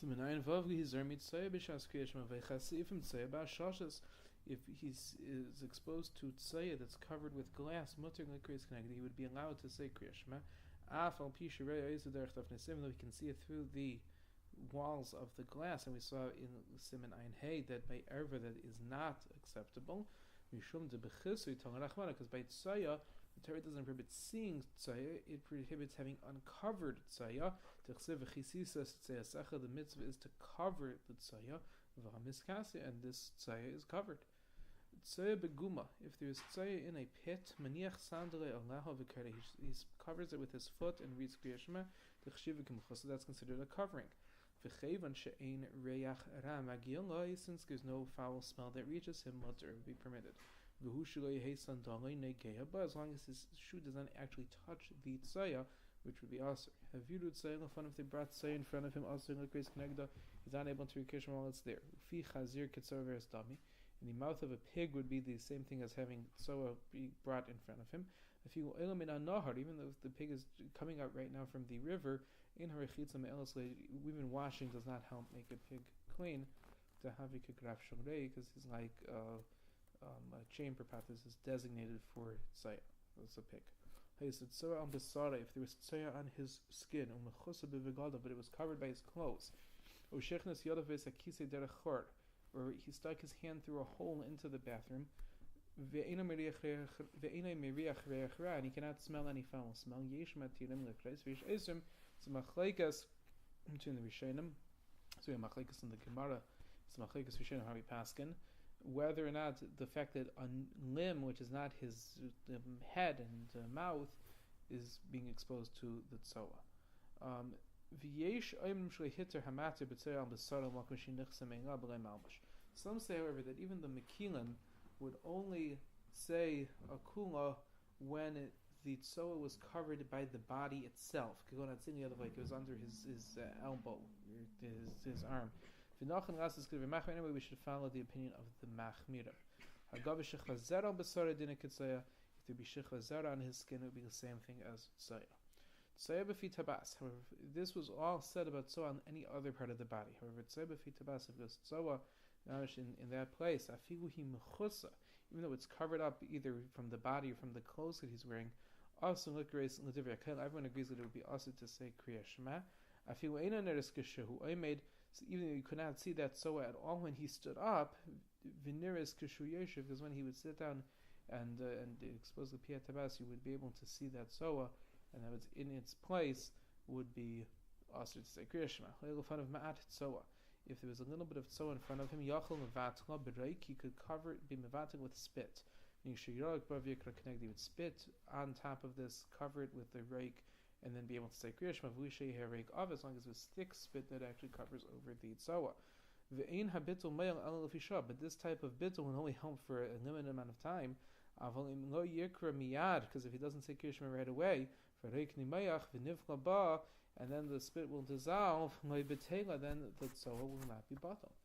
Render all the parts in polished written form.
Siman Vav Gizar Mitzay B'Shas Kriyashma V'Chasifim Tzay B'Ashashas. If he is exposed to tzaya that's covered with glass, mutter l'kriyas connected, he would be allowed to say kriyashma. Af al pi shirei derech tafnes, even though he can see it through the walls of the glass, and we saw in Siman Ein Hey that by erva that is not acceptable. Mishum de b'chisui talach mana, because by tzaya the Torah doesn't prohibit seeing tzaya; it prohibits having uncovered tzaya. The mitzvah is to cover the tzaya, and this tzaya is covered. Tzaya beguma, if there is tzaya in a pit, maniach sandale alaha v'kareh, he covers it with his foot and reads kriyashma, so that's considered a covering. V'chevan she'ein reyach ra magil loy, since there's no foul smell that reaches him, mutter would be permitted. V'hu shaloi heisan dalei negeya, but as long as his shoe does not actually touch the tzaya, which would be asr. Have you do tzaya in front if they brought tzaya in front of him, asr l'kreis knegda, he's unable to read kriyashma while it's there. Fi chazir ketzar veres dami. In the mouth of a pig would be the same thing as having tzoa be brought in front of him. If you nahar, even though the pig is coming out right now from the river, in even washing does not help make a pig clean. Because he's like a chamber pot. This is designated for tzaya. That's a pig. If there was tzaya on his skin, but it was covered by his clothes, or he stuck his hand through a hole into the bathroom, and he cannot smell any foul smell. It's a machlekes between the Rishonim. So we have machlekes in the Gemara. It's a machlekes Rishonim how we paskin, whether or not the fact that a limb, which is not his head and mouth, is being exposed to the tzoa. Some say, however, that even the Mekilim would only say a kula when the tzoa was covered by the body itself. Like it was under his elbow, his arm. Anyway, we should follow the opinion of the Machmira. If there be shechazara on his skin, it would be the same thing as tzaya. Tzaya b'fi tabas. However, this was all said about tzaya on any other part of the body. However, tzaya b'fi tabas, if it was tzaya in that place, even though it's covered up either from the body or from the clothes that he's wearing, everyone agrees that it would be also to say kriya shema. So even though you could not see that tzaya at all when he stood up, because when he would sit down and expose the piyat tabas, you would be able to see that tzaya, and that was in its place would be also to say kriya shema. If there was a little bit of tzoa in front of him, he could cover it, be mevatel with spit. He would spit on top of this, cover it with the rake, and then be able to say kriya shema as long as it was thick spit that actually covers over the tzoa. But this type of bittul will only help for a limited amount of time. Because if he doesn't say kriya shema right away, and then the spit will dissolve, then the tzoa will not be bottled.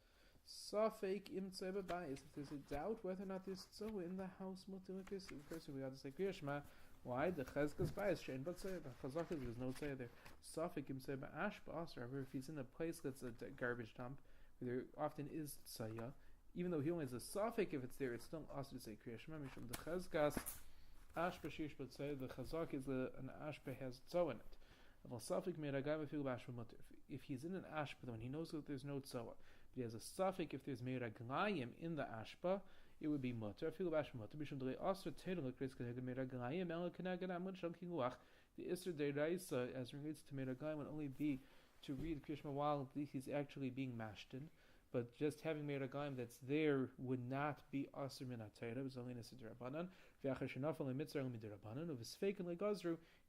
Safek im tzeba bayis. If there's a doubt whether or not there's tzova in the house, of course we got to say kriya shema. Why? The chezkas bayis shein but tzeva. The chazaka there's no tzeva there. Safek im tzeba ash ba'asr. However, if he's in a place that's a garbage dump, where there often is tzaya, even though he only has a safek, if it's there, it's still also to say kriya shema. Mishum the chezkas ash b'shish but tzeva. The chazaka is an ashba has tzova in it. If he's in an ashba when he knows that there's no tzova, but he has a suffix if there's meiraglayim in the ashba, it would be mutter. The isser deraisa as relates to meiraglayim would only be to read krishma while he's actually being mashed in, but just having meiraglayim that's there would not be asr min hatayra. It was only an isser derabanan.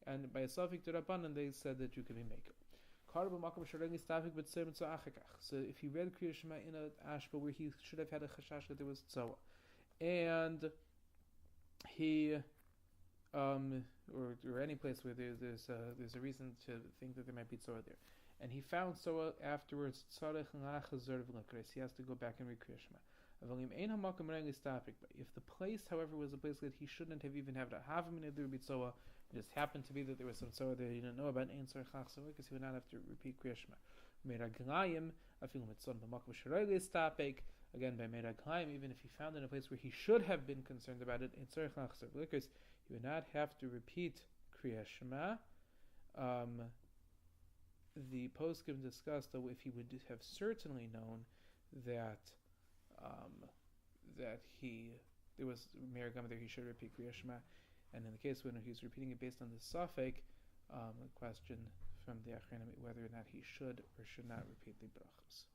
And by a suffix derabanan they said that you can be maker. So if he read kriya shema in an ashba where he should have had a chashash that there was tzoa, and he or any place where there's a reason to think that there might be tzoa there, and he found tzoa afterwards, he has to go back and read kriya shema. But if the place, however, was a place that he shouldn't have even had a half a minute, there would be tzoa. It just happened to be that there was some tzoa that he didn't know about, because he would not have to repeat kriya shema. Meraglayim, afilu mitzon b'makom sh'roilis tapek. Again, by Meraglayim, even if he found in a place where he should have been concerned about it, in tzarich lachzor b'likros, he would not have to repeat Kriyas Shema. The poskim discussed, though, if he would have certainly known that there was Meragam there, he should repeat Kriyas Shema. And in the case when he's repeating it based on the Safek, a question from the Achronim whether or not he should or should not repeat the brachos.